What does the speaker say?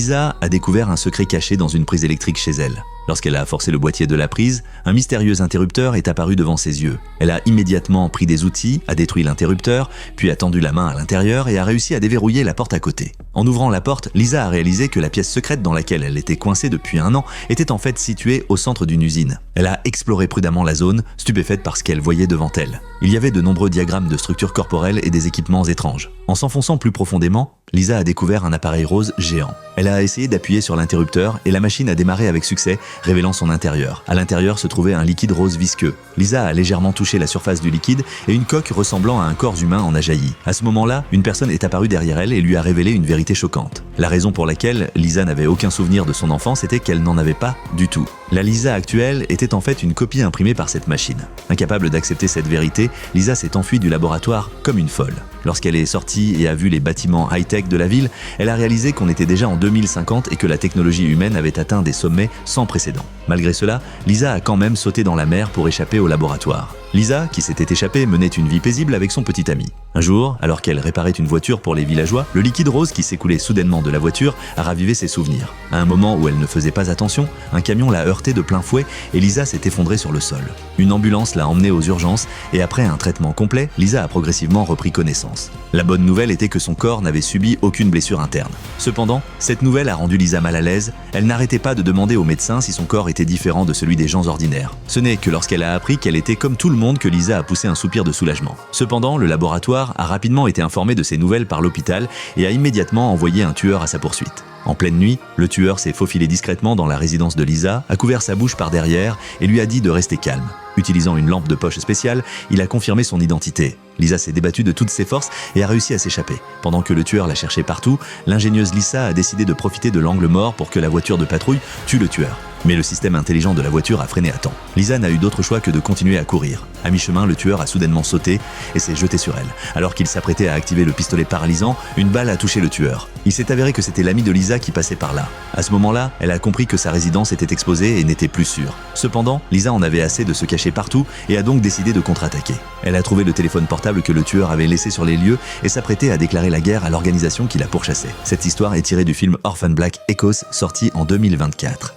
Lisa a découvert un secret caché dans une prise électrique chez elle. Lorsqu'elle a forcé le boîtier de la prise, un mystérieux interrupteur est apparu devant ses yeux. Elle a immédiatement pris des outils, a détruit l'interrupteur, puis a tendu la main à l'intérieur et a réussi à déverrouiller la porte à côté. En ouvrant la porte, Lisa a réalisé que la pièce secrète dans laquelle elle était coincée depuis 1 an était en fait située au centre d'une usine. Elle a exploré prudemment la zone, stupéfaite par ce qu'elle voyait devant elle. Il y avait de nombreux diagrammes de structures corporelles et des équipements étranges. En s'enfonçant plus profondément, Lisa a découvert un appareil rose géant. Elle a essayé d'appuyer sur l'interrupteur et la machine a démarré avec succès, révélant son intérieur. À l'intérieur se trouvait un liquide rose visqueux. Lisa a légèrement touché la surface du liquide et une coque ressemblant à un corps humain en a jailli. À ce moment-là, une personne est apparue derrière elle et lui a révélé une vérité choquante. La raison pour laquelle Lisa n'avait aucun souvenir de son enfance était qu'elle n'en avait pas du tout. La Lisa actuelle était en fait une copie imprimée par cette machine. Incapable d'accepter cette vérité, Lisa s'est enfuie du laboratoire comme une folle. Lorsqu'elle est sortie et a vu les bâtiments high-tech de la ville, elle a réalisé qu'on était déjà en 2050 et que la technologie humaine avait atteint des sommets sans précédent. Malgré cela, Lisa a quand même sauté dans la mer pour échapper au laboratoire. Lisa, qui s'était échappée, menait une vie paisible avec son petit ami. Un jour, alors qu'elle réparait une voiture pour les villageois, le liquide rose qui s'écoulait soudainement de la voiture a ravivé ses souvenirs. À un moment où elle ne faisait pas attention, un camion l'a heurtée de plein fouet et Lisa s'est effondrée sur le sol. Une ambulance l'a emmenée aux urgences et après un traitement complet, Lisa a progressivement repris connaissance. La bonne nouvelle était que son corps n'avait subi aucune blessure interne. Cependant, cette nouvelle a rendu Lisa mal à l'aise. Elle n'arrêtait pas de demander au médecin si son corps était différent de celui des gens ordinaires. Ce n'est que lorsqu'elle a appris qu'elle était comme tout le monde que Lisa a poussé un soupir de soulagement. Cependant, le laboratoire a rapidement été informé de ces nouvelles par l'hôpital et a immédiatement envoyé un tueur à sa poursuite. En pleine nuit, le tueur s'est faufilé discrètement dans la résidence de Lisa, a couvert sa bouche par derrière et lui a dit de rester calme. Utilisant une lampe de poche spéciale, il a confirmé son identité. Lisa s'est débattue de toutes ses forces et a réussi à s'échapper. Pendant que le tueur la cherchait partout, l'ingénieuse Lisa a décidé de profiter de l'angle mort pour que la voiture de patrouille tue le tueur. Mais le système intelligent de la voiture a freiné à temps. Lisa n'a eu d'autre choix que de continuer à courir. À mi-chemin, le tueur a soudainement sauté et s'est jeté sur elle. Alors qu'il s'apprêtait à activer le pistolet paralysant, une balle a touché le tueur. Il s'est avéré que c'était l'ami de Lisa qui passait par là. À ce moment-là, elle a compris que sa résidence était exposée et n'était plus sûre. Cependant, Lisa en avait assez de se cacher partout et a donc décidé de contre-attaquer. Elle a trouvé le téléphone portable que le tueur avait laissé sur les lieux et s'apprêtait à déclarer la guerre à l'organisation qui la pourchassait. Cette histoire est tirée du film Orphan Black Echoes, sorti en 2024.